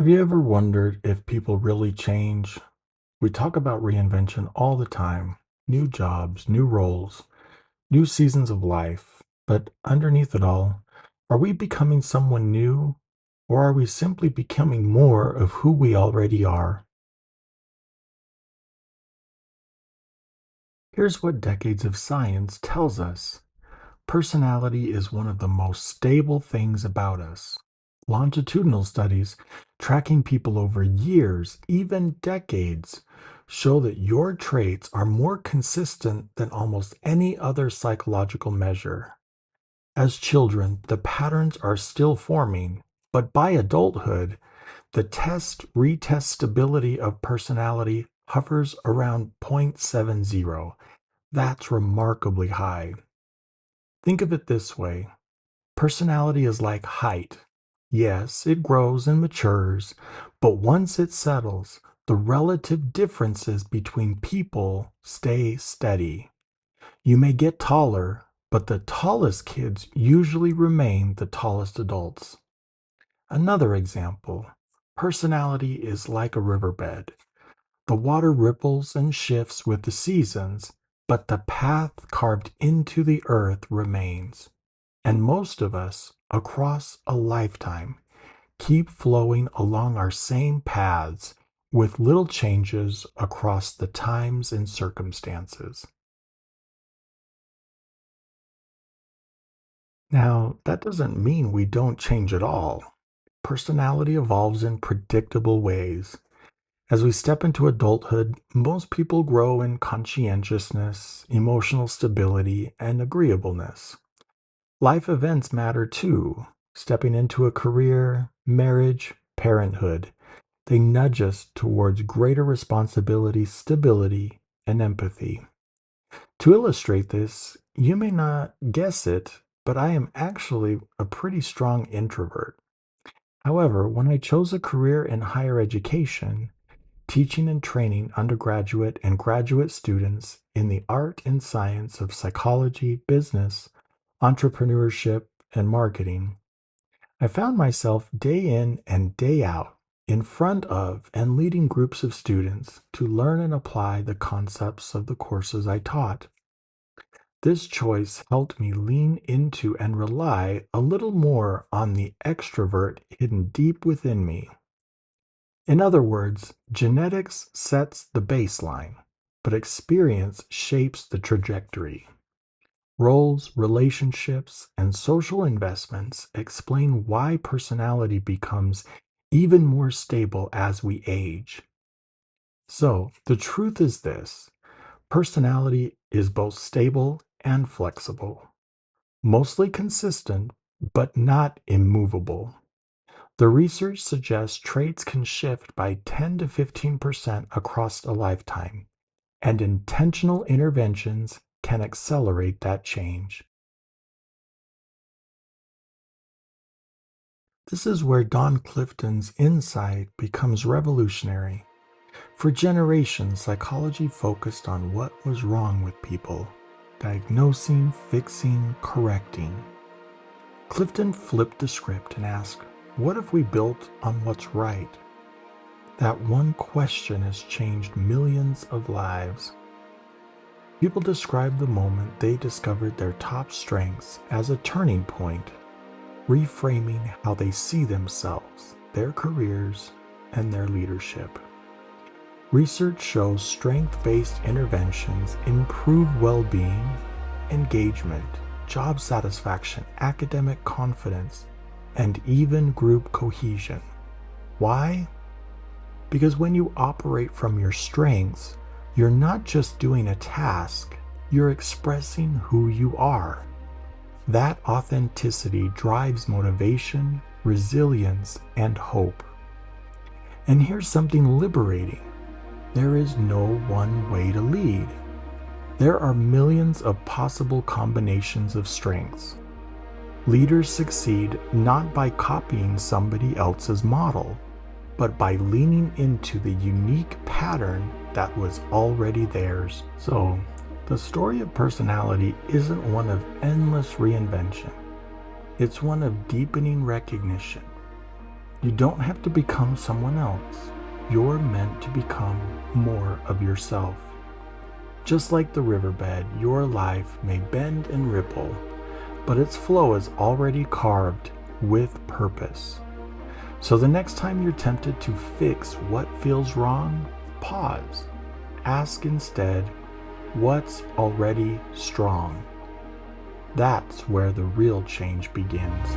Have you ever wondered if people really change? We talk about reinvention all the time: new jobs, new roles, new seasons of life. But underneath it all, are we becoming someone new, or are we simply becoming more of who we already are? Here's what decades of science tells us: personality is one of the most stable things about us. Longitudinal studies tracking people over years, even decades, show that your traits are more consistent than almost any other psychological measure. As children, the patterns are still forming, but by adulthood, the test retest stability of personality hovers around 0.70. That's remarkably high. Think of it this way: personality is like height. Yes, it grows and matures, but once it settles, the relative differences between people stay steady. You may get taller, but the tallest kids usually remain the tallest adults. Another example: personality is like a riverbed. The water ripples and shifts with the seasons, but the path carved into the earth remains. And most of us, across a lifetime, keep flowing along our same paths with little changes across the times and circumstances. Now, that doesn't mean we don't change at all. Personality evolves in predictable ways. As we step into adulthood, most people grow in conscientiousness, emotional stability, and agreeableness. Life events matter too. Stepping into a career, marriage, parenthood, they nudge us towards greater responsibility, stability, and empathy. To illustrate this, you may not guess it, but I am actually a pretty strong introvert. However, when I chose a career in higher education, teaching and training undergraduate and graduate students in the art and science of psychology, business, entrepreneurship, and marketing, I found myself day in and day out in front of and leading groups of students to learn and apply the concepts of the courses I taught. This choice helped me lean into and rely a little more on the extrovert hidden deep within me. In other words, genetics sets the baseline, but experience shapes the trajectory. Roles, relationships, and social investments explain why personality becomes even more stable as we age. So, the truth is this: personality is both stable and flexible, mostly consistent, but not immovable. The research suggests traits can shift by 10 to 15% across a lifetime, and intentional interventions can accelerate that change. This is where Don Clifton's insight becomes revolutionary. For generations, psychology focused on what was wrong with people: diagnosing, fixing, correcting. Clifton flipped the script and asked, what if we built on what's right? That one question has changed millions of lives. People describe the moment they discovered their top strengths as a turning point, reframing how they see themselves, their careers, and their leadership. Research shows strength-based interventions improve well-being, engagement, job satisfaction, academic confidence, and even group cohesion. Why? Because when you operate from your strengths, you're not just doing a task, you're expressing who you are. That authenticity drives motivation, resilience, and hope. And here's something liberating: there is no one way to lead. There are millions of possible combinations of strengths. Leaders succeed not by copying somebody else's model, but by leaning into the unique pattern that was already theirs. So, the story of personality isn't one of endless reinvention. It's one of deepening recognition. You don't have to become someone else. You're meant to become more of yourself. Just like the riverbed, your life may bend and ripple, but its flow is already carved with purpose. So the next time you're tempted to fix what feels wrong, pause. Ask instead, what's already strong? That's where the real change begins.